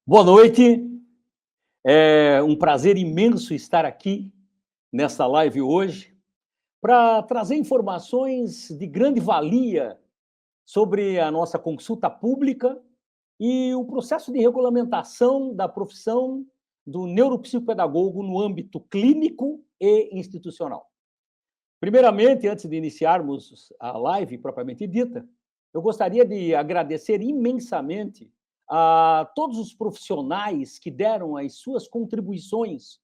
Boa noite, é um prazer imenso estar aqui nesta live hoje para trazer informações de grande valia sobre a nossa consulta pública e o processo de regulamentação da profissão do neuropsicopedagogo no âmbito clínico e institucional. Primeiramente, antes de iniciarmos a live propriamente dita, eu gostaria de agradecer imensamente a todos os profissionais que deram as suas contribuições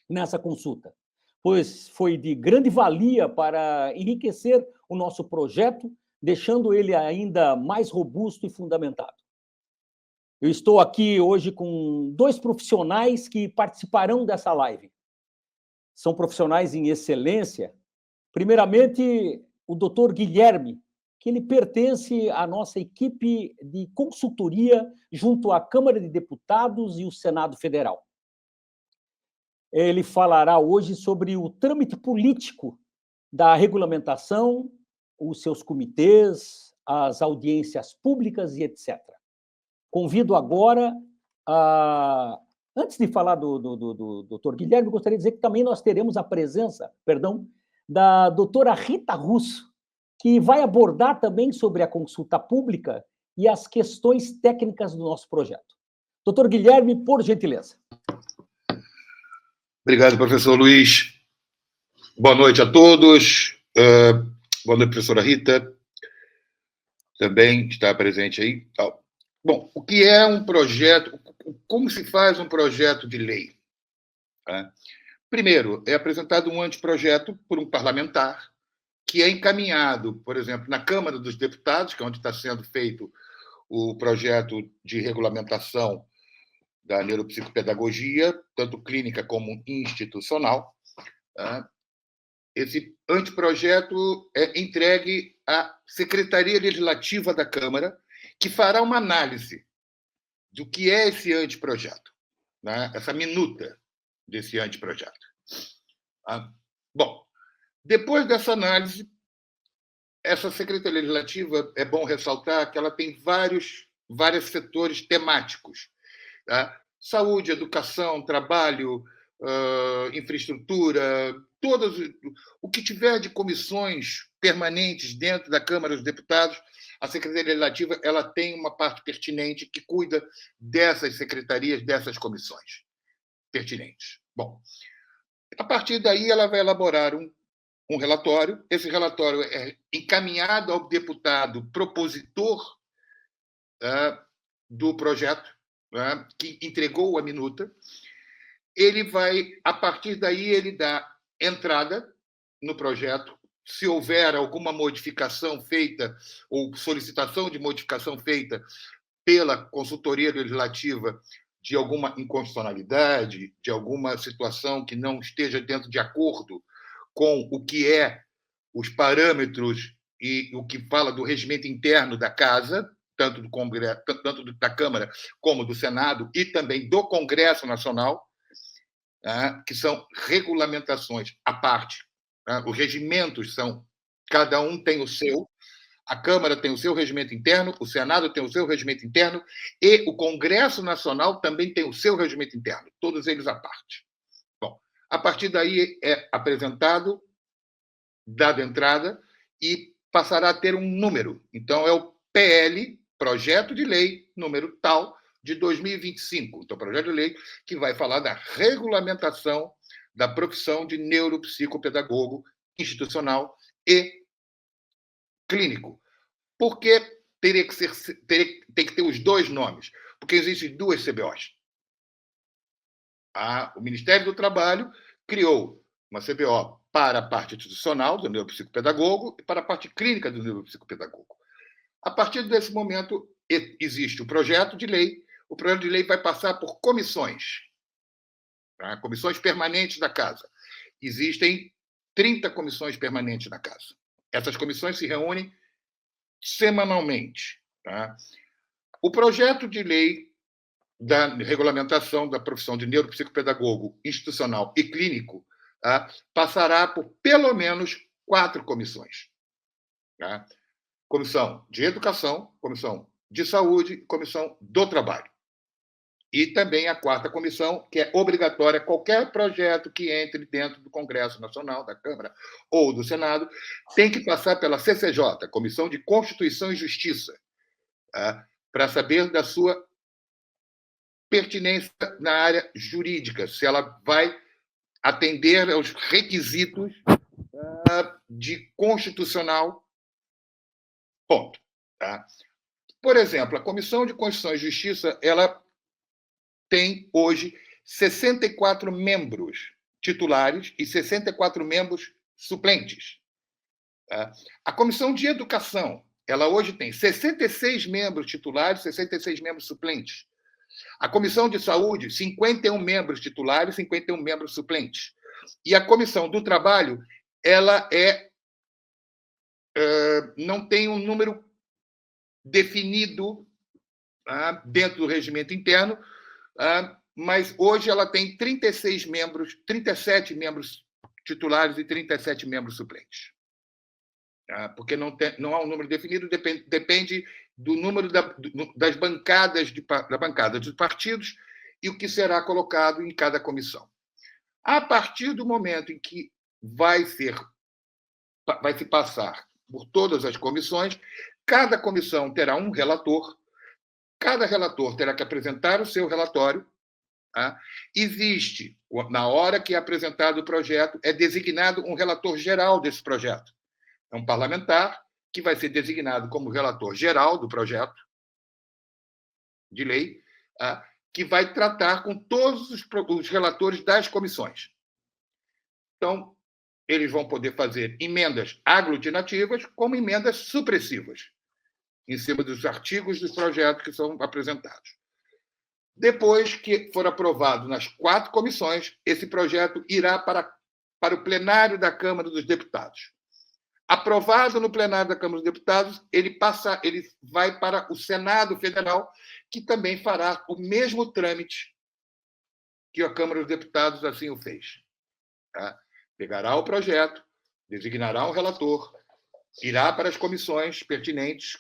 nessa consulta, pois foi de grande valia para enriquecer o nosso projeto, deixando ele ainda mais robusto e fundamentado. Eu estou aqui hoje com dois profissionais que participarão dessa live. São profissionais em excelência. Primeiramente, o doutor Guilherme, que ele pertence à nossa equipe de consultoria junto à Câmara de Deputados e o Senado Federal. Ele falará hoje sobre o trâmite político da regulamentação, os seus comitês, as audiências públicas e etc. Convido agora a... Antes de falar do doutor Guilherme, gostaria de dizer que também nós teremos a presença, da doutora Rita Russo, que vai abordar também sobre a consulta pública e as questões técnicas do nosso projeto. Doutor Guilherme, por gentileza. Obrigado, professor Luiz. Boa noite a todos. Boa noite, professora Rita, também está presente aí. Bom, o que é um projeto? Como se faz um projeto de lei? Primeiro, é apresentado um anteprojeto por um parlamentar, que é encaminhado, por exemplo, na Câmara dos Deputados, que é onde está sendo feito o projeto de regulamentação da neuropsicopedagogia, tanto clínica como institucional. Esse anteprojeto é entregue à Secretaria Legislativa da Câmara, que fará uma análise do que é esse anteprojeto, essa minuta desse anteprojeto. Bom, depois dessa análise, essa Secretaria Legislativa, é bom ressaltar que ela tem vários setores temáticos. Saúde, educação, trabalho, infraestrutura, o que tiver de comissões permanentes dentro da Câmara dos Deputados, a Secretaria Legislativa ela tem uma parte pertinente que cuida dessas secretarias, dessas comissões pertinentes. Bom, a partir daí ela vai elaborar um relatório. Esse relatório é encaminhado ao deputado propositor do projeto, que entregou a minuta. Ele vai, a partir daí, ele dá entrada no projeto. Se houver alguma modificação feita ou solicitação de modificação feita pela consultoria legislativa de alguma inconstitucionalidade, de alguma situação que não esteja dentro de acordo com o que é os parâmetros e o que fala do regimento interno da Casa, tanto do Congresso, tanto da Câmara como do Senado, e também do Congresso Nacional, que são regulamentações à parte. Os regimentos são, cada um tem o seu, a Câmara tem o seu regimento interno, o Senado tem o seu regimento interno, e o Congresso Nacional também tem o seu regimento interno, todos eles à parte. Bom, a partir daí é apresentado, dada entrada, e passará a ter um número. Então, é o PL, Projeto de Lei, número tal, de 2025. Então, projeto de lei que vai falar da regulamentação da profissão de neuropsicopedagogo institucional e clínico. Por que tem que ter os dois nomes? Porque existem duas CBOs. O Ministério do Trabalho criou uma CBO para a parte institucional do neuropsicopedagogo e para a parte clínica do neuropsicopedagogo. A partir desse momento, existe o projeto de lei. O projeto de lei vai passar por comissões, comissões permanentes da Casa. Existem 30 comissões permanentes na Casa. Essas comissões se reúnem semanalmente. O projeto de lei da regulamentação da profissão de neuropsicopedagogo institucional e clínico passará por pelo menos 4 comissões. Comissão de Educação, Comissão de Saúde, Comissão do Trabalho. E também a quarta comissão, que é obrigatória, qualquer projeto que entre dentro do Congresso Nacional, da Câmara ou do Senado, tem que passar pela CCJ, Comissão de Constituição e Justiça, tá? Para saber da sua pertinência na área jurídica, se ela vai atender aos requisitos de constitucional, ponto. Tá? Por exemplo, a Comissão de Constituição e Justiça, ela tem hoje 64 membros titulares e 64 membros suplentes. Tá? A Comissão de Educação, ela hoje tem 66 membros titulares, 66 membros suplentes. A Comissão de Saúde, 51 membros titulares, 51 membros suplentes. E a Comissão do Trabalho, ela não tem um número definido dentro do regimento interno, mas hoje ela tem 37 membros titulares e 37 membros suplentes. Porque não há um número definido, depende do número das bancadas, da bancada dos partidos e o que será colocado em cada comissão. A partir do momento em que vai se passar por todas as comissões, cada comissão terá um relator, cada relator terá que apresentar o seu relatório. Existe, na hora que é apresentado o projeto, é designado um relator geral desse projeto. É um parlamentar que vai ser designado como relator geral do projeto de lei, que vai tratar com todos os relatores das comissões. Então, eles vão poder fazer emendas aglutinativas como emendas supressivas, em cima dos artigos dos projetos que são apresentados. Depois que for aprovado nas 4 comissões, esse projeto irá para o plenário da Câmara dos Deputados. Aprovado no plenário da Câmara dos Deputados, ele vai para o Senado Federal, que também fará o mesmo trâmite que a Câmara dos Deputados assim o fez. Pegará o projeto, designará um relator, irá para as comissões pertinentes,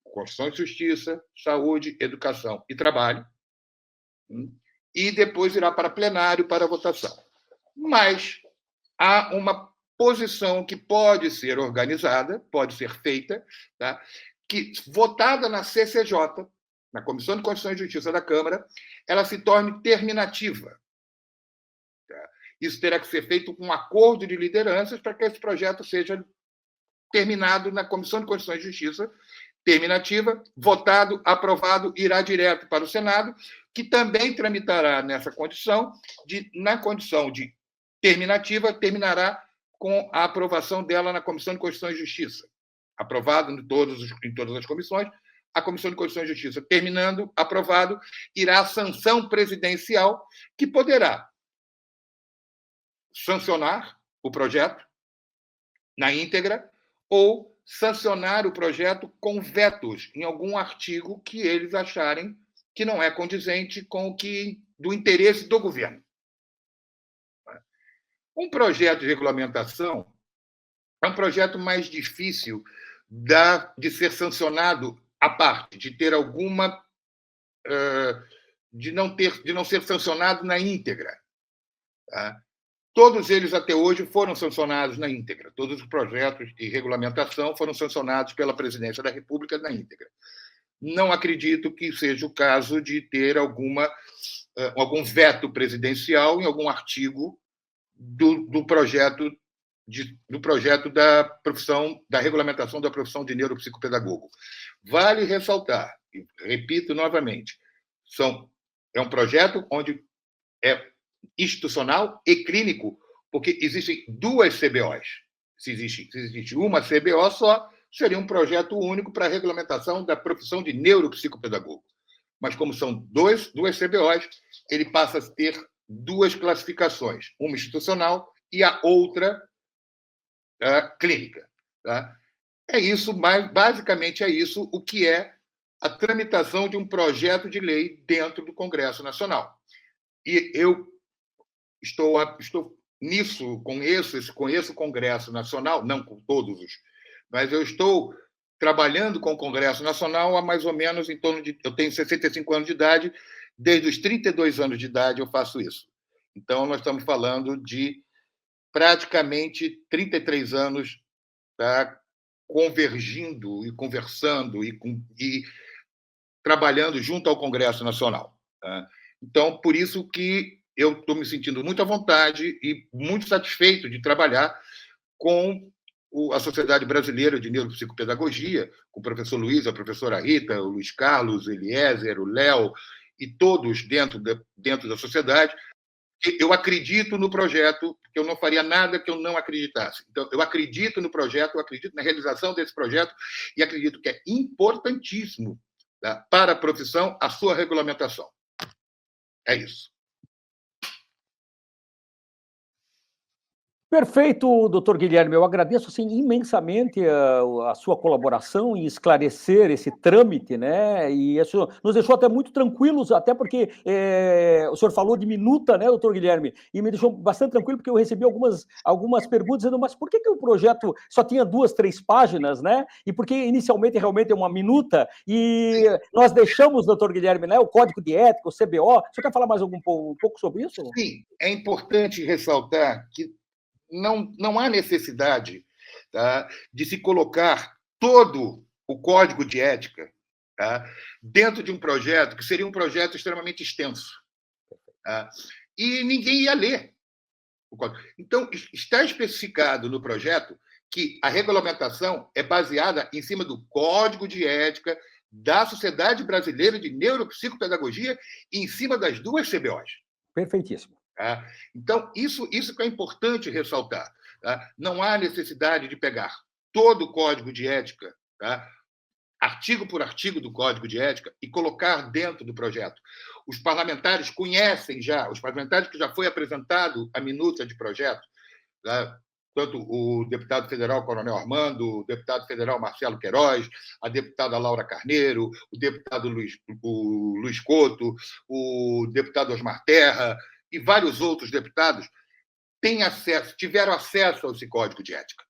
Constituição e Justiça, Saúde, Educação e Trabalho, e depois irá para plenário para votação. Mas há uma posição que pode ser organizada, pode ser feita, que, votada na CCJ, na Comissão de Constituição e Justiça da Câmara, ela se torne terminativa. Isso terá que ser feito com um acordo de lideranças para que esse projeto seja terminado na Comissão de Constituição e Justiça, terminativa, votado, aprovado, irá direto para o Senado, que também tramitará nessa condição, na condição de terminativa, terminará com a aprovação dela na Comissão de Constituição e Justiça. Aprovado em todas as comissões, a Comissão de Constituição e Justiça, terminando, aprovado, irá à sanção presidencial, que poderá sancionar o projeto na íntegra ou sancionar o projeto com vetos em algum artigo que eles acharem que não é condizente com do interesse do governo. Um projeto de regulamentação é um projeto mais difícil de ser sancionado à parte, de ter alguma de não ser sancionado na íntegra. Todos eles, até hoje, foram sancionados na íntegra. Todos os projetos de regulamentação foram sancionados pela Presidência da República na íntegra. Não acredito que seja o caso de ter algum veto presidencial em algum artigo do projeto da regulamentação da profissão de neuropsicopedagogo. Vale ressaltar, e repito novamente, é um projeto onde é institucional e clínico, porque existem 2 CBOs. Se existe uma CBO só, seria um projeto único para a regulamentação da profissão de neuropsicopedagogo. Mas, como são 2 CBOs, ele passa a ter 2 classificações, uma institucional e a outra clínica. É isso, basicamente é isso o que é a tramitação de um projeto de lei dentro do Congresso Nacional. E eu estou nisso, conheço o Congresso Nacional, não com todos mas eu estou trabalhando com o Congresso Nacional há mais ou menos em torno de... Eu tenho 65 anos de idade, desde os 32 anos de idade eu faço isso. Então, nós estamos falando de praticamente 33 anos, tá, convergindo e conversando e trabalhando junto ao Congresso Nacional. Tá? Então, por isso que eu estou me sentindo muito à vontade e muito satisfeito de trabalhar com a Sociedade Brasileira de Neuropsicopedagogia, com o professor Luiz, a professora Rita, o Luiz Carlos, o Eliezer, o Léo, e todos dentro da sociedade. Eu acredito no projeto, porque eu não faria nada que eu não acreditasse. Então, eu acredito no projeto, eu acredito na realização desse projeto e acredito que é importantíssimo, tá, para a profissão a sua regulamentação. É isso. Perfeito, doutor Guilherme. Eu agradeço assim, imensamente a sua colaboração em esclarecer esse trâmite, né? E isso nos deixou até muito tranquilos, até porque o senhor falou de minuta, né, doutor Guilherme? E me deixou bastante tranquilo, porque eu recebi algumas perguntas dizendo, mas por que o projeto só tinha 2, 3 páginas, né? E por que inicialmente realmente é uma minuta? E nós deixamos, doutor Guilherme, né, o Código de Ética, o CBO. O senhor quer falar mais um pouco sobre isso? Sim, é importante ressaltar que não há necessidade, tá, de se colocar todo o código de ética, tá, dentro de um projeto que seria um projeto extremamente extenso. Tá, e ninguém ia ler o código. Então, está especificado no projeto que a regulamentação é baseada em cima do Código de Ética da Sociedade Brasileira de Neuropsicopedagogia e em cima das 2 CBOs. Perfeitíssimo. Tá? Então, isso que é importante ressaltar. Tá? Não há necessidade de pegar todo o Código de Ética, tá, artigo por artigo do Código de Ética, e colocar dentro do projeto. Os parlamentares conhecem já, os parlamentares que já foi apresentado a minuta de projeto, tá? Tanto o deputado federal Coronel Armando, o deputado federal Marcelo Queiroz, a deputada Laura Carneiro, o deputado Luiz Couto, o deputado Osmar Terra e vários outros deputados tiveram acesso a esse Código de Ética.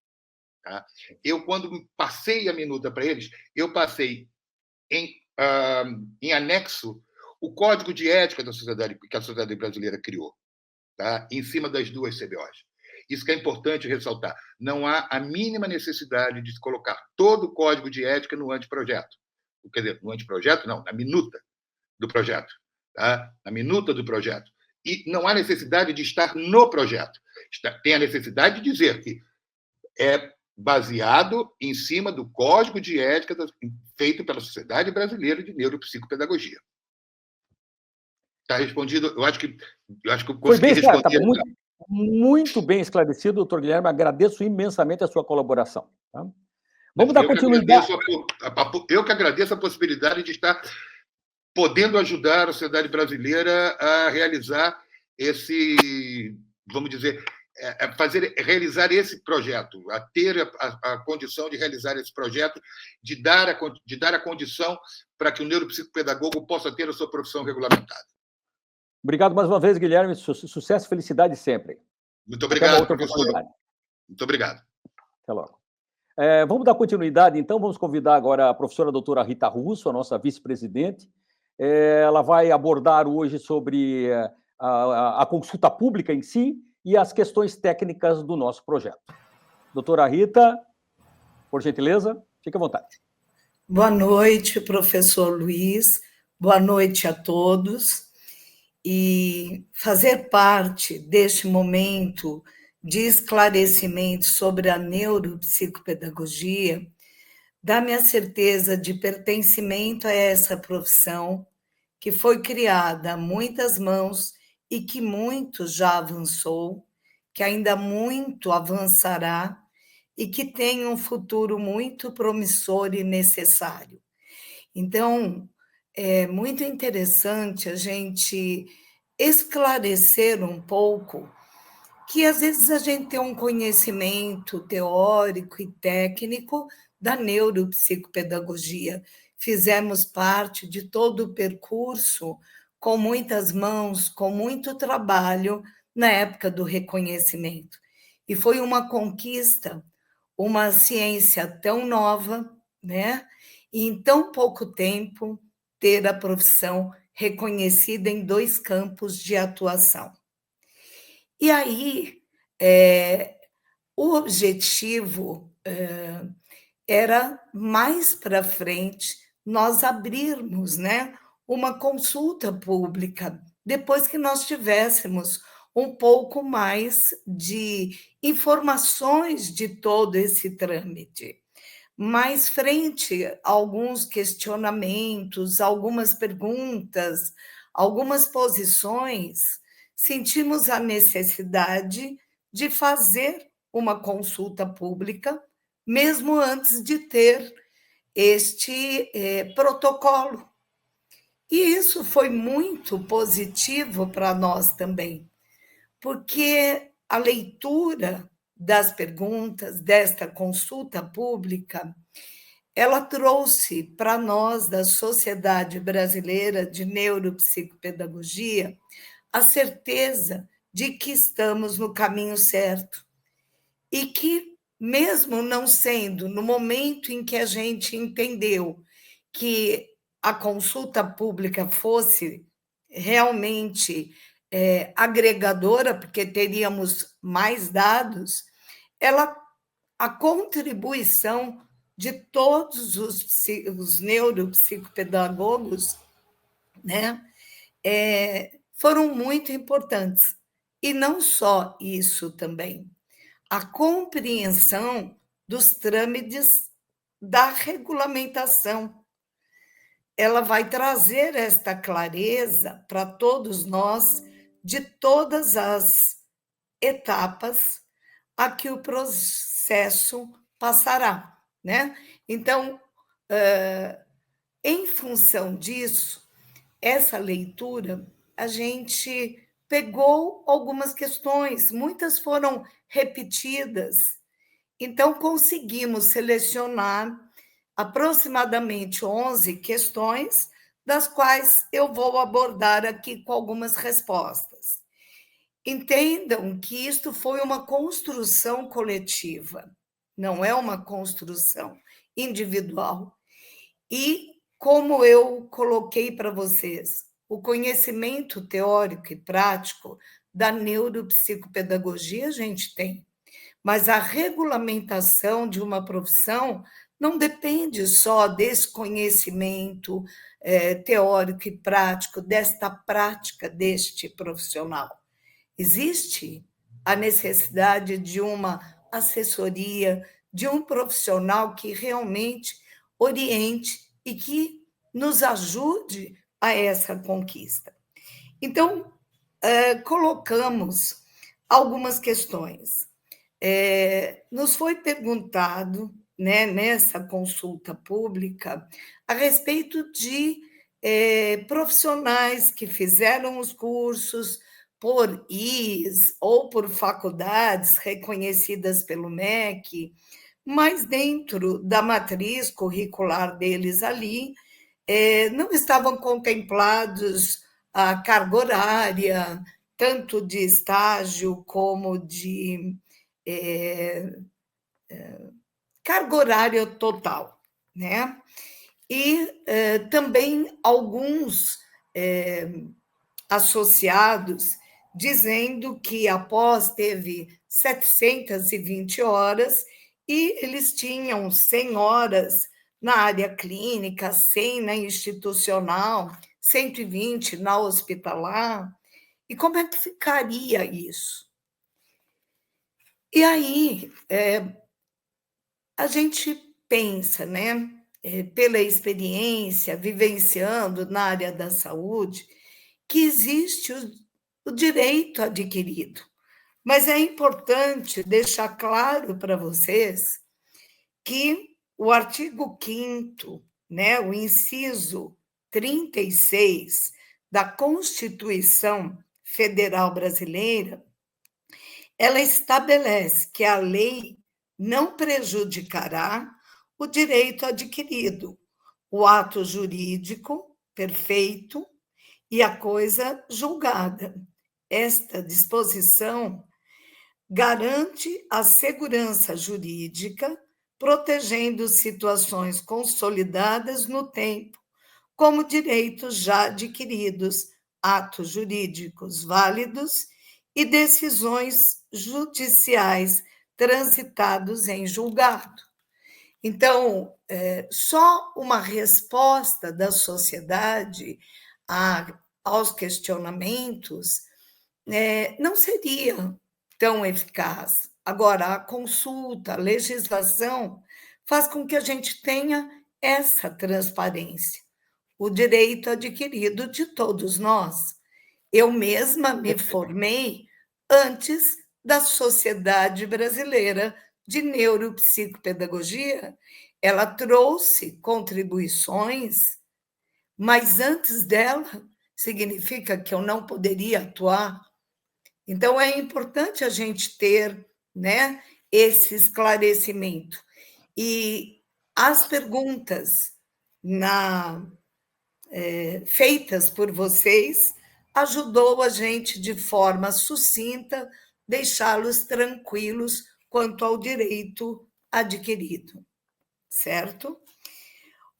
Tá? Eu, quando passei a minuta para eles, eu passei em anexo o Código de Ética da sociedade, que a Sociedade Brasileira criou, tá? Em cima das 2 CBOs. Isso que é importante ressaltar. Não há a mínima necessidade de se colocar todo o Código de Ética no anteprojeto. Quer dizer, no anteprojeto, não, na minuta do projeto. Tá? Na minuta do projeto. E não há necessidade de estar no projeto. Tem a necessidade de dizer que é baseado em cima do Código de Ética feito pela Sociedade Brasileira de Neuropsicopedagogia. Está respondido? Eu acho que eu consegui responder. Tá muito bem esclarecido, doutor Guilherme. Agradeço imensamente a sua colaboração. Tá? Vamos dar continuidade. Eu que agradeço a possibilidade de estar podendo ajudar a sociedade brasileira a realizar esse, vamos dizer, realizar esse projeto, a ter a condição de realizar esse projeto, de dar a condição para que o neuropsicopedagogo possa ter a sua profissão regulamentada. Obrigado mais uma vez, Guilherme. Sucesso e felicidade sempre. Muito obrigado, professor. Muito obrigado. Até logo. Vamos dar continuidade, então. Vamos convidar agora a professora doutora Rita Russo, a nossa vice-presidente. Ela vai abordar hoje sobre a consulta pública em si e as questões técnicas do nosso projeto. Doutora Rita, por gentileza, fique à vontade. Boa noite, professor Luiz. Boa noite a todos. E fazer parte deste momento de esclarecimento sobre a neuropsicopedagogia dá-me a certeza de pertencimento a essa profissão que foi criada a muitas mãos e que muito já avançou, que ainda muito avançará e que tem um futuro muito promissor e necessário. Então, é muito interessante a gente esclarecer um pouco que às vezes a gente tem um conhecimento teórico e técnico da neuropsicopedagogia. Fizemos parte de todo o percurso com muitas mãos, com muito trabalho na época do reconhecimento. E foi uma conquista, uma ciência tão nova, né? E em tão pouco tempo ter a profissão reconhecida em 2 campos de atuação. E aí, o objetivo era, mais para frente, nós abrirmos, né, uma consulta pública, depois que nós tivéssemos um pouco mais de informações de todo esse trâmite. Mas, frente a alguns questionamentos, algumas perguntas, algumas posições, sentimos a necessidade de fazer uma consulta pública, mesmo antes de ter este protocolo. E isso foi muito positivo para nós também, porque a leitura das perguntas desta consulta pública, ela trouxe para nós, da Sociedade Brasileira de Neuropsicopedagogia, a certeza de que estamos no caminho certo e que, mesmo não sendo no momento em que a gente entendeu que a consulta pública fosse realmente agregadora, porque teríamos mais dados, a contribuição de todos os neuropsicopedagogos, né, foram muito importantes. E não só isso também, a compreensão dos trâmites da regulamentação. Ela vai trazer esta clareza para todos nós de todas as etapas a que o processo passará, né? Então, em função disso, essa leitura, a gente pegou algumas questões, muitas foram repetidas, então conseguimos selecionar aproximadamente 11 questões, das quais eu vou abordar aqui com algumas respostas. Entendam que isto foi uma construção coletiva, não é uma construção individual. E, como eu coloquei para vocês, o conhecimento teórico e prático da neuropsicopedagogia a gente tem, mas a regulamentação de uma profissão não depende só desse conhecimento teórico e prático, desta prática deste profissional. Existe a necessidade de uma assessoria, de um profissional que realmente oriente e que nos ajude a essa conquista. Então, colocamos algumas questões. Nos foi perguntado, né, nessa consulta pública, a respeito de profissionais que fizeram os cursos por IS ou por faculdades reconhecidas pelo MEC, mas dentro da matriz curricular deles ali, não estavam contemplados a carga horária, tanto de estágio como de carga horária total, né? E também alguns associados dizendo que após teve 720 horas e eles tinham 100 horas na área clínica, 100 na institucional, 120 na hospitalar. E como é que ficaria isso? E aí, a gente pensa, né, pela experiência, vivenciando na área da saúde, que existe o direito adquirido. Mas é importante deixar claro para vocês que o artigo 5º, né, o inciso 36 da Constituição Federal Brasileira, ela estabelece que a lei não prejudicará o direito adquirido, o ato jurídico perfeito e a coisa julgada. Esta disposição garante a segurança jurídica protegendo situações consolidadas no tempo, como direitos já adquiridos, atos jurídicos válidos e decisões judiciais transitados em julgado. Então, só uma resposta da sociedade aos questionamentos não seria tão eficaz. Agora, a consulta, a legislação, faz com que a gente tenha essa transparência, o direito adquirido de todos nós. Eu mesma me formei antes da Sociedade Brasileira de Neuropsicopedagogia. Ela trouxe contribuições, mas antes dela, significa que eu não poderia atuar. Então, é importante a gente ter, né, esse esclarecimento. E as perguntas feitas por vocês ajudou a gente, de forma sucinta, deixá-los tranquilos quanto ao direito adquirido, certo?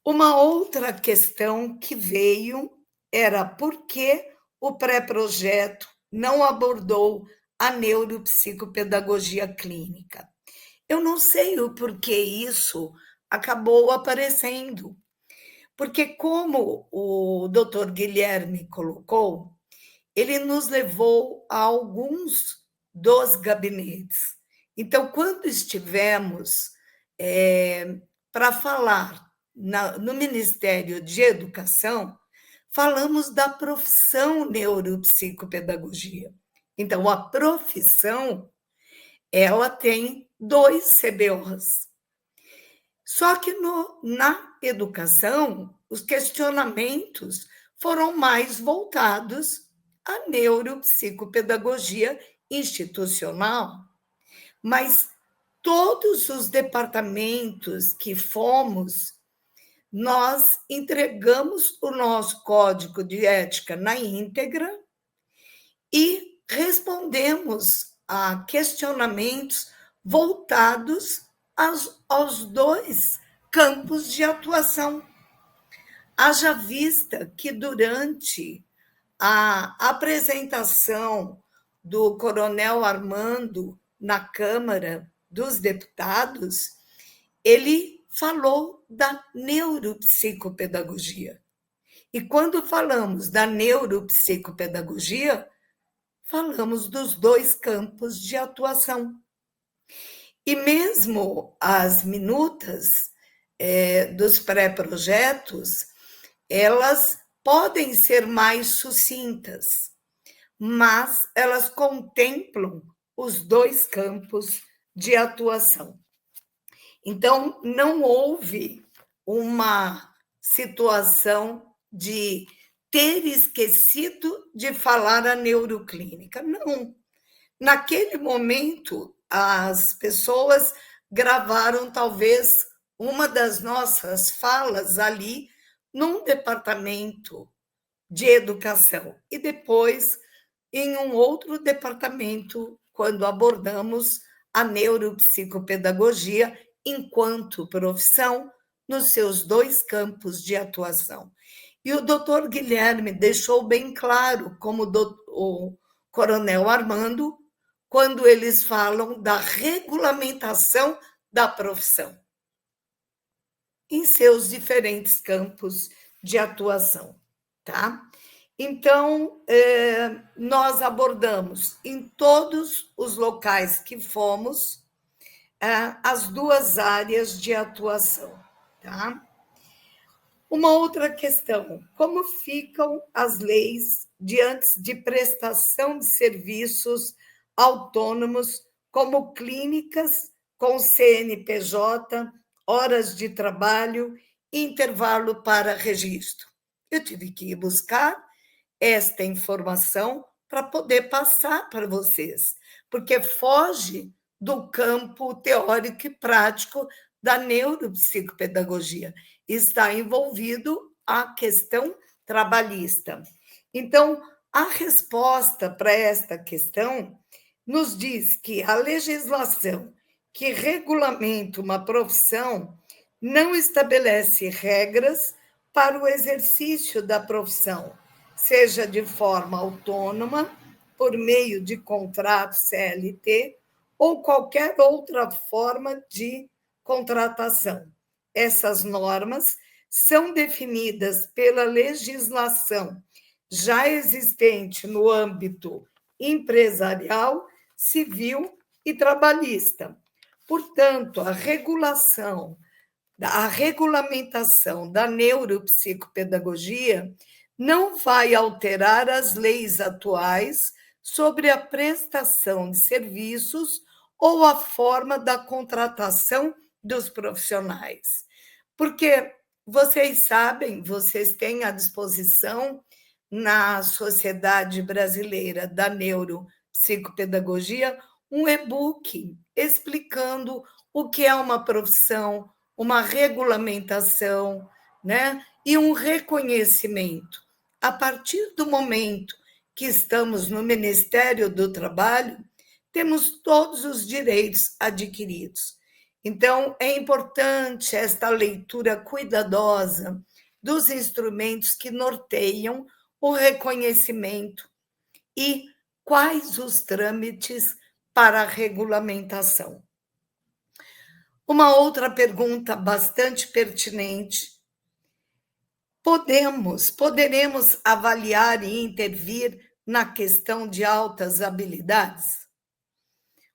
Uma outra questão que veio era por que o pré-projeto não abordou a neuropsicopedagogia clínica. Eu não sei o porquê isso acabou aparecendo, porque, como o doutor Guilherme colocou, ele nos levou a alguns dos gabinetes. Então, quando estivemos para falar no Ministério de Educação, falamos da profissão neuropsicopedagogia. Então, a profissão, ela tem 2 CBOs. Só que na educação, os questionamentos foram mais voltados à neuropsicopedagogia institucional. Mas todos os departamentos que fomos, nós entregamos o nosso código de ética na íntegra e respondemos a questionamentos voltados aos 2 campos de atuação. Haja vista que, durante a apresentação do Coronel Armando na Câmara dos Deputados, ele falou da neuropsicopedagogia. E quando falamos da neuropsicopedagogia, falamos dos 2 campos de atuação. E mesmo as minutas dos pré-projetos, elas podem ser mais sucintas, mas elas contemplam os 2 campos de atuação. Então, não houve uma situação de ter esquecido de falar a neuroclínica. Não. Naquele momento, as pessoas gravaram talvez uma das nossas falas ali num departamento de educação e depois em um outro departamento, quando abordamos a neuropsicopedagogia enquanto profissão nos seus 2 campos de atuação. E o doutor Guilherme deixou bem claro, como o Coronel Armando, quando eles falam da regulamentação da profissão em seus diferentes campos de atuação, tá? Então, nós abordamos em todos os locais que fomos as 2 áreas de atuação, tá? Uma outra questão: como ficam as leis diante de prestação de serviços autônomos, como clínicas com CNPJ, horas de trabalho, intervalo para registro? Eu tive que ir buscar esta informação para poder passar para vocês, porque foge do campo teórico e prático da neuropsicopedagogia. Está envolvido a questão trabalhista. Então, a resposta para esta questão nos diz que a legislação que regulamenta uma profissão não estabelece regras para o exercício da profissão, seja de forma autônoma, por meio de contrato CLT ou qualquer outra forma de contratação. Essas normas são definidas pela legislação já existente no âmbito empresarial, civil e trabalhista. Portanto, a regulamentação da neuropsicopedagogia não vai alterar as leis atuais sobre a prestação de serviços ou a forma da contratação dos profissionais. Porque vocês sabem, vocês têm à disposição na Sociedade Brasileira da Neuropsicopedagogia um e-book explicando o que é uma profissão, uma regulamentação, né? E um reconhecimento. A partir do momento que estamos no Ministério do Trabalho, temos todos os direitos adquiridos. Então, é importante esta leitura cuidadosa dos instrumentos que norteiam o reconhecimento e quais os trâmites para a regulamentação. Uma outra pergunta bastante pertinente. Poderemos avaliar e intervir na questão de altas habilidades?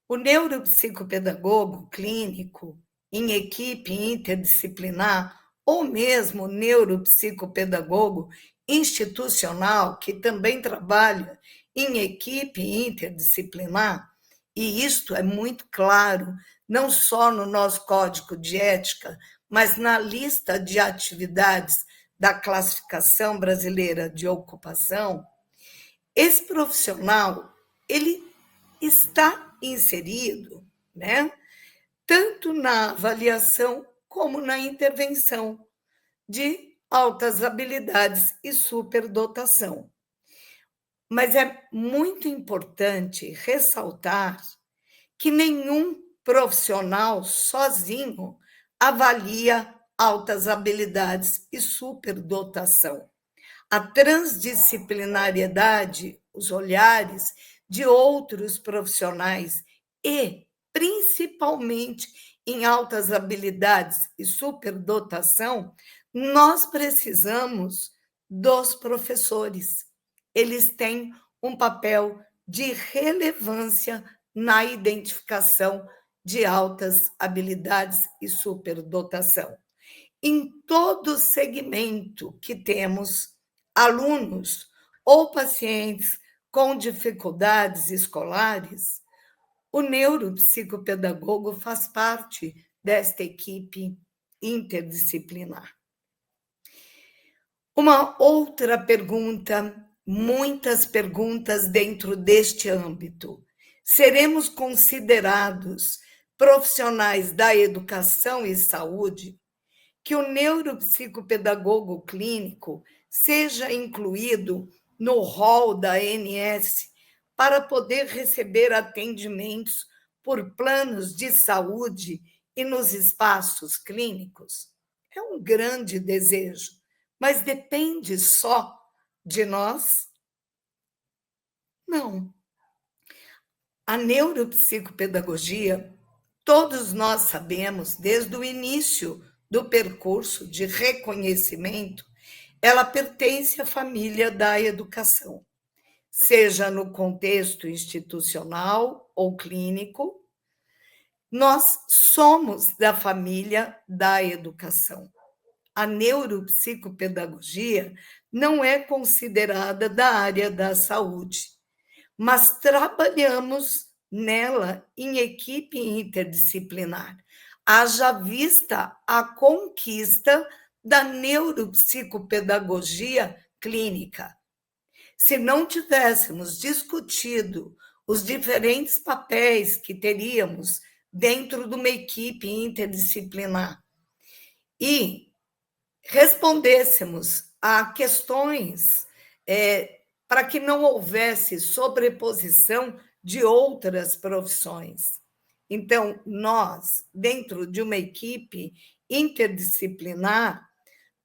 O neuropsicopedagogo clínico, em equipe interdisciplinar, ou mesmo neuropsicopedagogo institucional, que também trabalha em equipe interdisciplinar, e isto é muito claro, não só no nosso código de ética, mas na lista de atividades da Classificação Brasileira de Ocupação, esse profissional, ele está inserido, né, tanto na avaliação como na intervenção de altas habilidades e superdotação. Mas é muito importante ressaltar que nenhum profissional sozinho avalia altas habilidades e superdotação. A transdisciplinariedade, os olhares de outros profissionais e, principalmente, em altas habilidades e superdotação, nós precisamos dos professores. Eles têm um papel de relevância na identificação de altas habilidades e superdotação. Em todo segmento que temos alunos ou pacientes com dificuldades escolares, o neuropsicopedagogo faz parte desta equipe interdisciplinar. Uma outra pergunta, muitas perguntas dentro deste âmbito. Seremos considerados profissionais da educação e saúde? Que o neuropsicopedagogo clínico seja incluído no rol da ANS para poder receber atendimentos por planos de saúde e nos espaços clínicos? É um grande desejo, mas depende só de nós? Não. A neuropsicopedagogia, todos nós sabemos, desde o início do percurso de reconhecimento, ela pertence à família da educação, seja no contexto institucional ou clínico, nós somos da família da educação. A neuropsicopedagogia não é considerada da área da saúde, mas trabalhamos nela em equipe interdisciplinar. Haja vista a conquista da neuropsicopedagogia clínica. Se não tivéssemos discutido os diferentes papéis que teríamos dentro de uma equipe interdisciplinar e respondêssemos a questões para que não houvesse sobreposição de outras profissões. Então, nós, dentro de uma equipe interdisciplinar,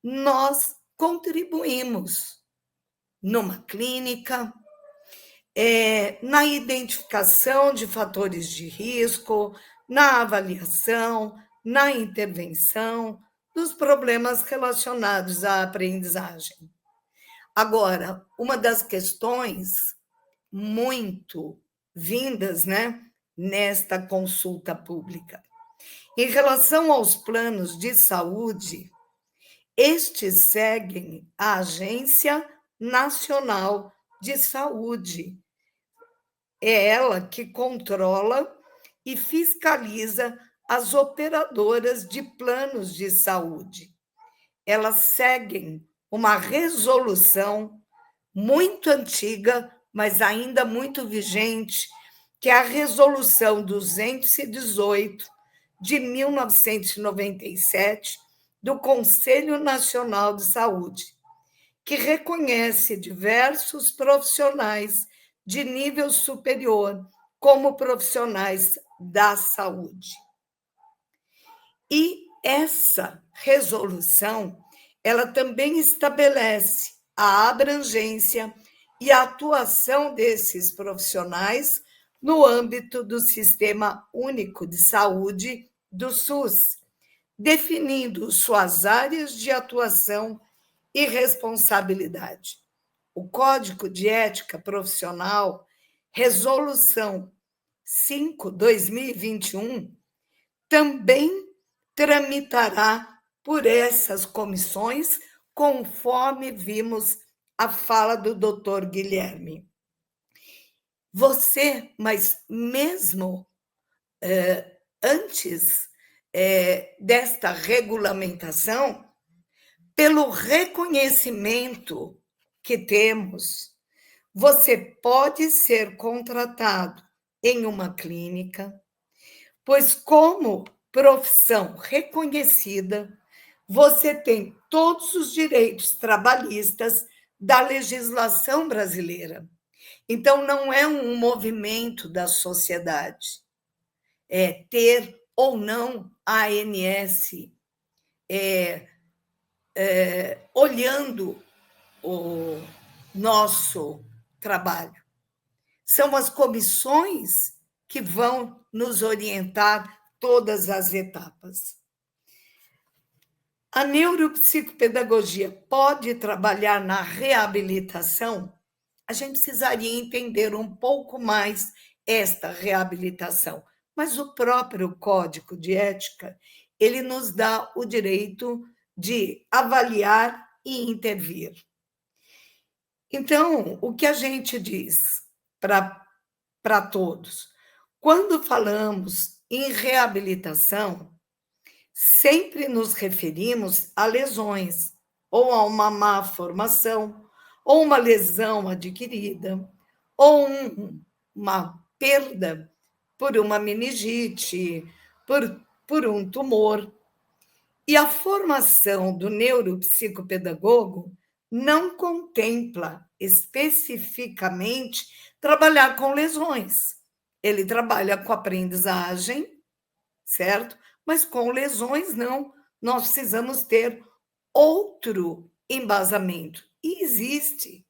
nós contribuímos numa clínica, na identificação de fatores de risco, na avaliação, na intervenção dos problemas relacionados à aprendizagem. Agora, uma das questões muito vindas, né, nesta consulta pública, em relação aos planos de saúde, estes seguem a Agência Nacional de Saúde. É ela que controla e fiscaliza as operadoras de planos de saúde. Elas seguem uma resolução muito antiga, mas ainda muito vigente, que é a Resolução 218 de 1997 do Conselho Nacional de Saúde, que reconhece diversos profissionais de nível superior como profissionais da saúde. E essa resolução, ela também estabelece a abrangência e a atuação desses profissionais no âmbito do Sistema Único de Saúde do SUS, definindo suas áreas de atuação e responsabilidade. O Código de Ética Profissional, Resolução 5/2021, também tramitará por essas comissões, conforme vimos a fala do doutor Guilherme. Você, mas mesmo antes desta regulamentação, pelo reconhecimento que temos, você pode ser contratado em uma clínica, pois, como profissão reconhecida, você tem todos os direitos trabalhistas da legislação brasileira. Então, não é um movimento da sociedade. Ter ou não a ANS olhando o nosso trabalho. São as comissões que vão nos orientar todas as etapas. A neuropsicopedagogia pode trabalhar na reabilitação? A gente precisaria entender um pouco mais esta reabilitação, mas o próprio Código de Ética, ele nos dá o direito de avaliar e intervir. Então, o que a gente diz para todos? Quando falamos em reabilitação, sempre nos referimos a lesões, ou a uma má formação, ou uma lesão adquirida, ou uma perda por uma meningite, por um tumor. E a formação do neuropsicopedagogo não contempla especificamente trabalhar com lesões. Ele trabalha com aprendizagem, certo? Mas com lesões não. Nós precisamos ter outro embasamento. E existe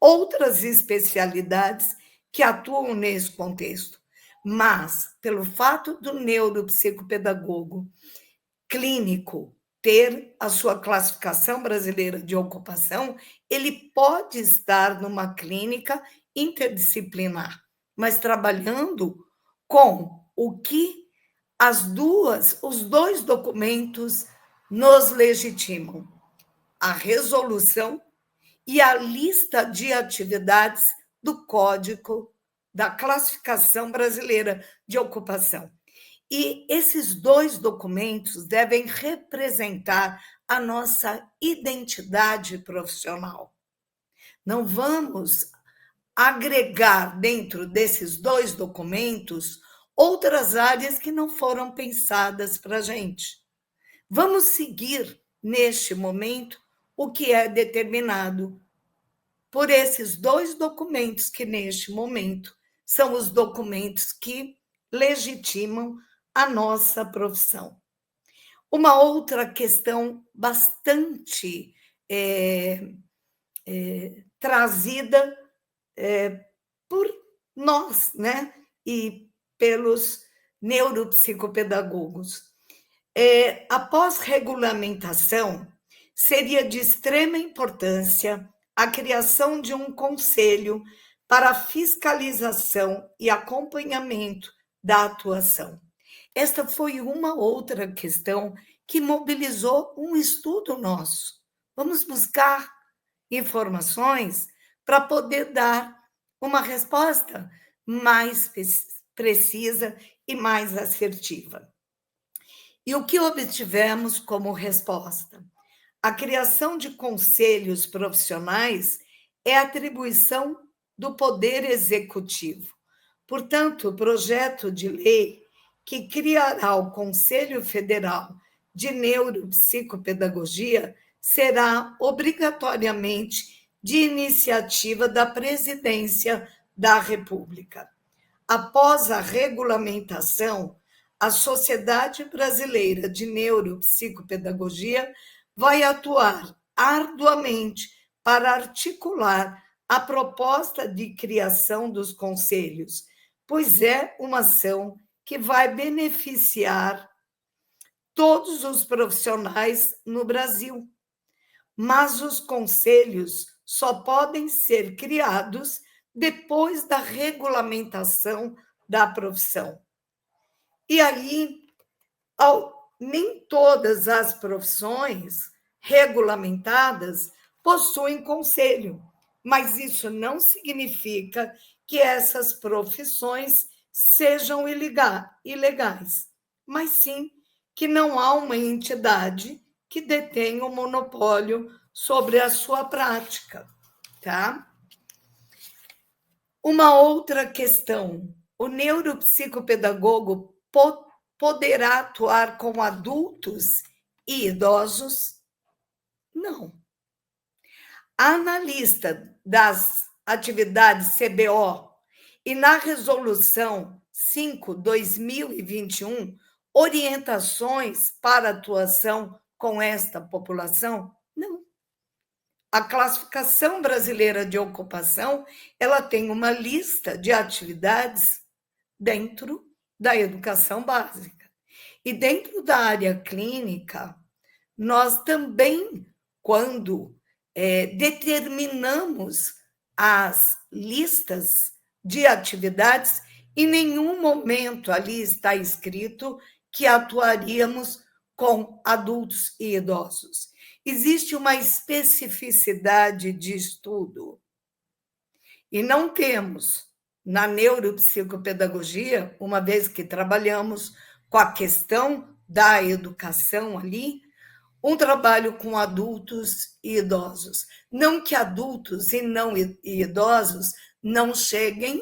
outras especialidades que atuam nesse contexto. Mas, pelo fato do neuropsicopedagogo clínico ter a sua classificação brasileira de ocupação, ele pode estar numa clínica interdisciplinar, mas trabalhando com o que os dois documentos nos legitimam: a resolução e a lista de atividades do Código da Classificação Brasileira de Ocupação. E esses dois documentos devem representar a nossa identidade profissional. Não vamos agregar dentro desses dois documentos outras áreas que não foram pensadas para a gente. Vamos seguir, neste momento, o que é determinado por esses dois documentos que, neste momento, são os documentos que legitimam a nossa profissão. Uma outra questão bastante trazida por nós, né? E pelos neuropsicopedagogos. Após regulamentação, seria de extrema importância a criação de um conselho para fiscalização e acompanhamento da atuação. Esta foi uma outra questão que mobilizou um estudo nosso. Vamos buscar informações para poder dar uma resposta mais precisa e mais assertiva. E o que obtivemos como resposta? A criação de conselhos profissionais é atribuição do Poder Executivo. Portanto, o projeto de lei que criará o Conselho Federal de Neuropsicopedagogia será obrigatoriamente de iniciativa da Presidência da República. Após a regulamentação, a Sociedade Brasileira de Neuropsicopedagogia vai atuar arduamente para articular a proposta de criação dos conselhos, pois é uma ação que vai beneficiar todos os profissionais no Brasil. Mas os conselhos só podem ser criados depois da regulamentação da profissão. E aí, nem todas as profissões regulamentadas possuem conselho, mas isso não significa que essas profissões sejam ilegais, mas sim que não há uma entidade que detém o monopólio sobre a sua prática, tá? Uma outra questão: o neuropsicopedagogo poderá atuar com adultos e idosos? Não. A analista das atividades CBO e na resolução 5/2021, orientações para atuação com esta população? Não. A classificação brasileira de ocupação, ela tem uma lista de atividades dentro da educação básica. E dentro da área clínica, nós também, quando determinamos as listas de atividades, em nenhum momento ali está escrito que atuaríamos com adultos e idosos. Existe uma especificidade de estudo. E não temos, na neuropsicopedagogia, uma vez que trabalhamos com a questão da educação ali, um trabalho com adultos e idosos. Não que adultos e idosos não cheguem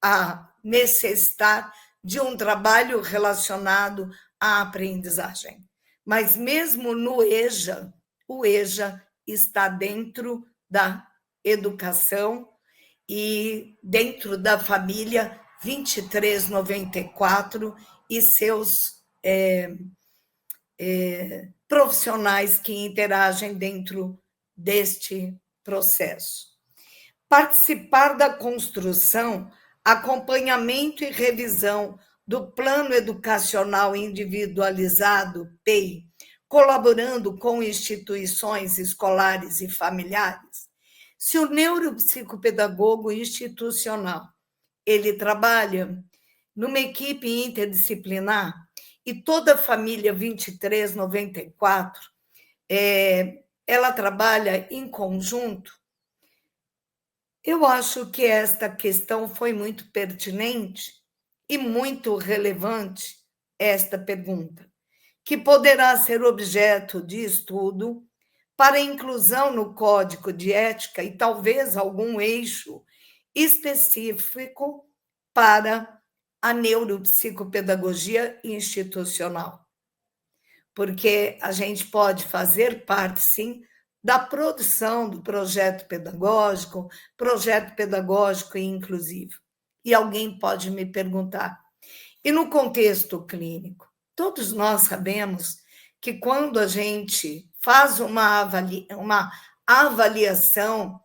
a necessitar de um trabalho relacionado à aprendizagem. Mas mesmo no EJA, o EJA está dentro da educação e dentro da família 2394 e seus profissionais que interagem dentro deste processo. Participar da construção, acompanhamento e revisão do Plano Educacional Individualizado, PEI, colaborando com instituições escolares e familiares. Se o neuropsicopedagogo institucional ele trabalha numa equipe interdisciplinar e toda a família 2394 ela trabalha em conjunto, eu acho que esta questão foi muito pertinente e muito relevante, esta pergunta, que poderá ser objeto de estudo para inclusão no Código de Ética e talvez algum eixo específico para a neuropsicopedagogia institucional. Porque a gente pode fazer parte, sim, da produção do projeto pedagógico inclusivo. E alguém pode me perguntar, E no contexto clínico, todos nós sabemos que quando a gente faz uma avaliação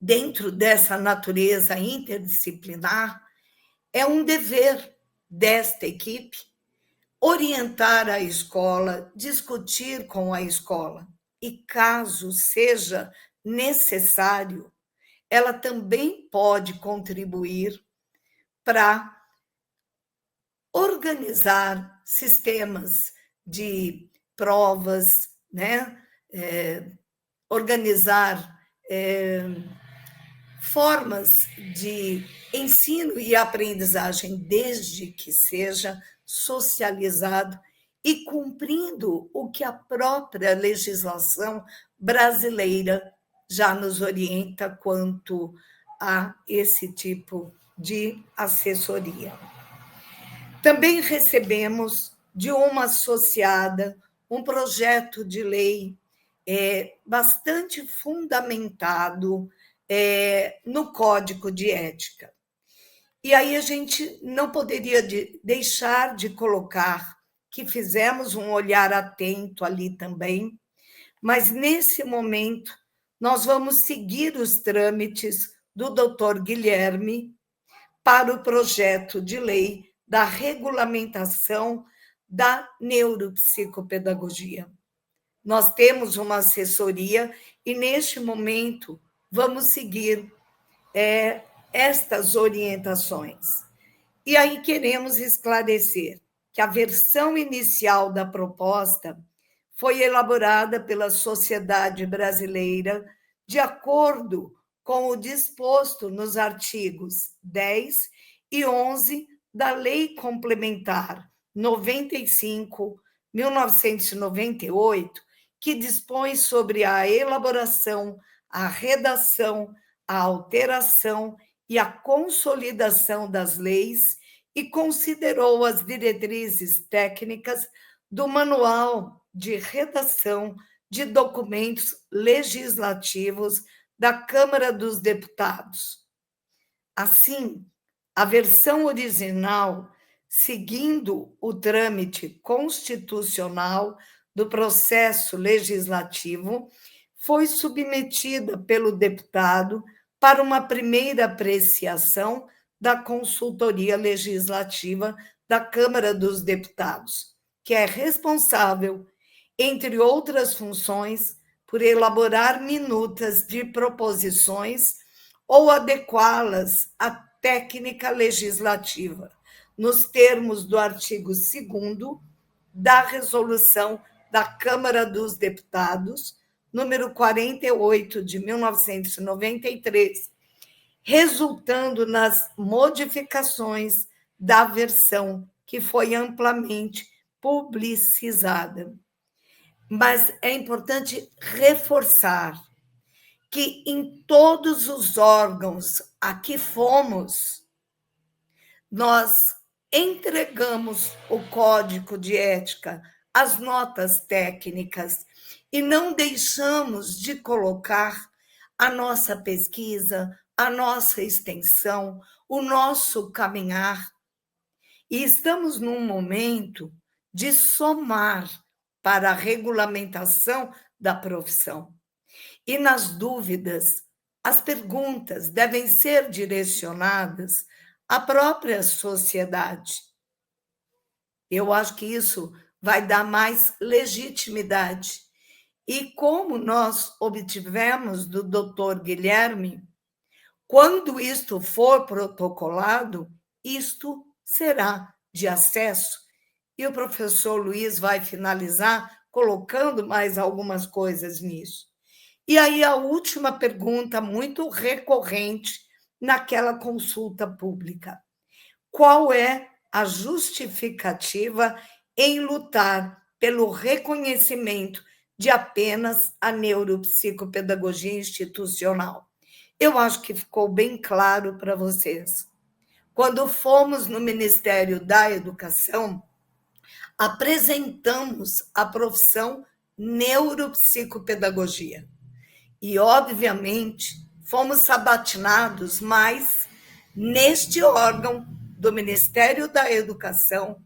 dentro dessa natureza interdisciplinar, é um dever desta equipe orientar a escola, discutir com a escola. E caso seja necessário, ela também pode contribuir para organizar sistemas de provas, né? Organizar formas de ensino e aprendizagem, desde que seja socializado e cumprindo o que a própria legislação brasileira já nos orienta quanto a esse tipo de assessoria. Também recebemos de uma associada um projeto de lei bastante fundamentado no Código de Ética. E aí a gente não poderia deixar de colocar que fizemos um olhar atento ali também, mas nesse momento nós vamos seguir os trâmites do Dr. Guilherme para o projeto de lei da regulamentação da neuropsicopedagogia. Nós temos uma assessoria e, neste momento, vamos seguir estas orientações. E aí queremos esclarecer que a versão inicial da proposta foi elaborada pela Sociedade Brasileira de acordo com o disposto nos artigos 10 e 11 da Lei Complementar 95/1998, que dispõe sobre a elaboração, a redação, a alteração e a consolidação das leis e considerou as diretrizes técnicas do Manual de Redação de Documentos Legislativos da Câmara dos Deputados. Assim, a versão original, seguindo o trâmite constitucional do processo legislativo, foi submetida pelo deputado para uma primeira apreciação da Consultoria Legislativa da Câmara dos Deputados, que é responsável, entre outras funções, por elaborar minutas de proposições ou adequá-las à técnica legislativa, nos termos do artigo 2º da Resolução da Câmara dos Deputados, número 48 de 1993, resultando nas modificações da versão que foi amplamente publicizada. Mas é importante reforçar que em todos os órgãos a que fomos, nós entregamos o código de ética, as notas técnicas, e não deixamos de colocar a nossa pesquisa, a nossa extensão, o nosso caminhar. E estamos num momento de somar para a regulamentação da profissão. E nas dúvidas, as perguntas devem ser direcionadas à própria sociedade. Eu acho que isso vai dar mais legitimidade. E como nós obtivemos do Dr. Guilherme, quando isto for protocolado, isto será de acesso. E o professor Luiz vai finalizar colocando mais algumas coisas nisso. E aí a última pergunta, muito recorrente naquela consulta pública: qual é a justificativa em lutar pelo reconhecimento de apenas a neuropsicopedagogia institucional? Eu acho que ficou bem claro para vocês. Quando fomos no Ministério da Educação, apresentamos a profissão neuropsicopedagogia. E, obviamente, fomos sabatinados, mas neste órgão do Ministério da Educação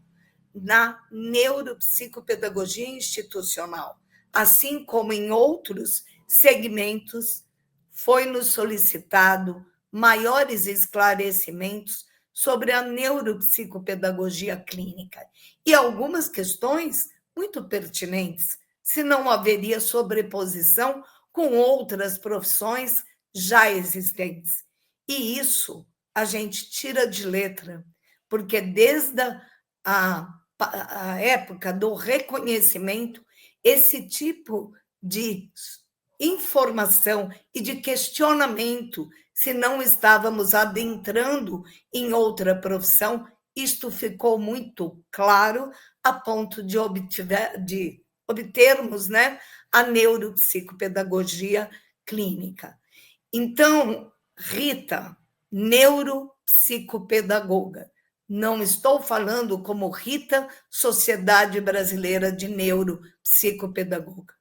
na neuropsicopedagogia institucional, assim como em outros segmentos, foi-nos solicitado maiores esclarecimentos sobre a neuropsicopedagogia clínica e algumas questões muito pertinentes, se não haveria sobreposição com outras profissões já existentes. E isso a gente tira de letra, porque desde a época do reconhecimento, esse tipo de informação e de questionamento, se não estávamos adentrando em outra profissão, isto ficou muito claro a ponto de obtermos, né, a neuropsicopedagogia clínica. Então, Rita, neuropsicopedagoga, não estou falando como Rita, Sociedade Brasileira de Neuropsicopedagoga.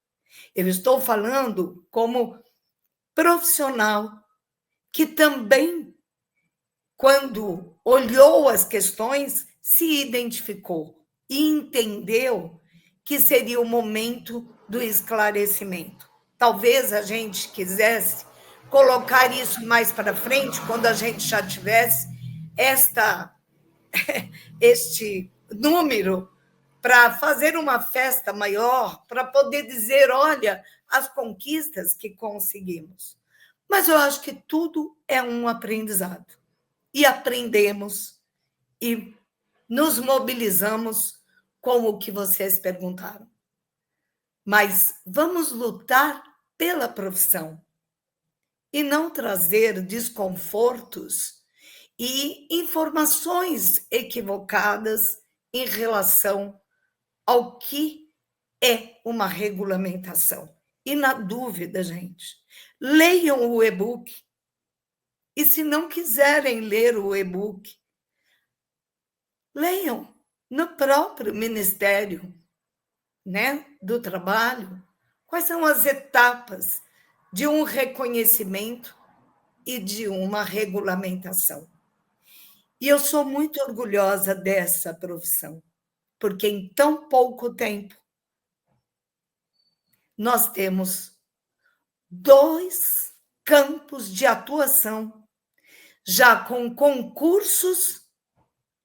Eu estou falando como profissional que também, quando olhou as questões, se identificou e entendeu que seria o momento do esclarecimento. Talvez a gente quisesse colocar isso mais para frente, quando a gente já tivesse este número, para fazer uma festa maior, para poder dizer, olha, as conquistas que conseguimos. Mas eu acho que tudo é um aprendizado. E aprendemos e nos mobilizamos com o que vocês perguntaram. Mas vamos lutar pela profissão e não trazer desconfortos e informações equivocadas em relação ao que é uma regulamentação. E, na dúvida, gente, leiam o e-book. E, se não quiserem ler o e-book, leiam no próprio Ministério, né, do Trabalho quais são as etapas de um reconhecimento e de uma regulamentação. E eu sou muito orgulhosa dessa profissão, porque em tão pouco tempo nós temos 2 campos de atuação, já com concursos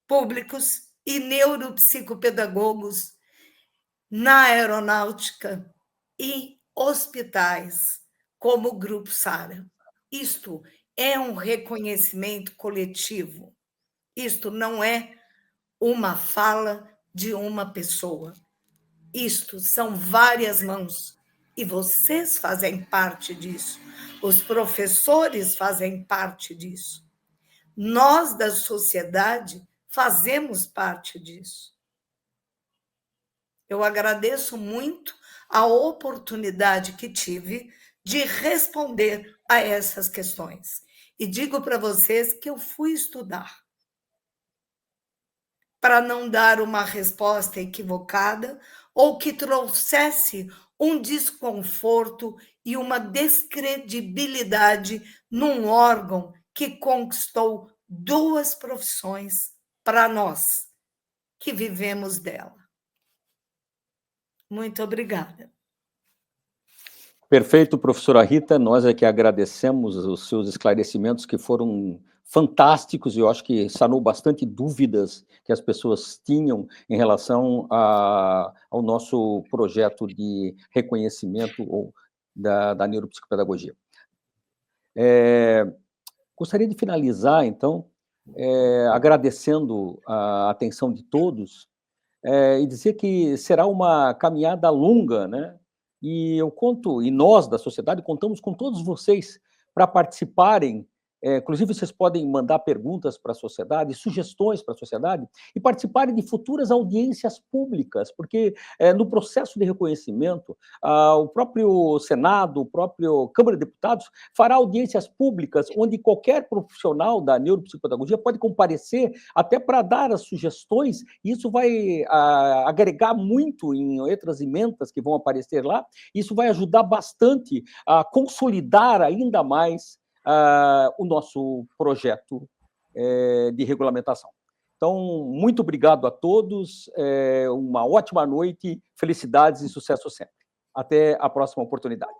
públicos e neuropsicopedagogos na aeronáutica e hospitais, como o Grupo Sara. Isto é um reconhecimento coletivo. Isto não é uma fala de uma pessoa. Isto são várias mãos. E vocês fazem parte disso. Os professores fazem parte disso. Nós, da sociedade, fazemos parte disso. Eu agradeço muito a oportunidade que tive de responder a essas questões. E digo para vocês que eu fui estudar para não dar uma resposta equivocada ou que trouxesse um desconforto e uma descredibilidade num órgão que conquistou 2 profissões para nós, que vivemos dela. Muito obrigada. Perfeito, professora Rita. Nós é que agradecemos os seus esclarecimentos, que foram fantásticos, e eu acho que sanou bastante dúvidas que as pessoas tinham em relação ao nosso projeto de reconhecimento da neuropsicopedagogia. Gostaria de finalizar, então, agradecendo a atenção de todos, e dizer que será uma caminhada longa, né? E nós da sociedade contamos com todos vocês para participarem. Inclusive, vocês podem mandar perguntas para a sociedade, sugestões para a sociedade, e participarem de futuras audiências públicas, porque no processo de reconhecimento, o próprio Senado, o próprio Câmara de Deputados, fará audiências públicas, onde qualquer profissional da neuropsicopedagogia pode comparecer até para dar as sugestões, e isso vai agregar muito em outras emendas que vão aparecer lá. Isso vai ajudar bastante a consolidar ainda mais o nosso projeto de regulamentação. Então, muito obrigado a todos, uma ótima noite, felicidades e sucesso sempre. Até a próxima oportunidade.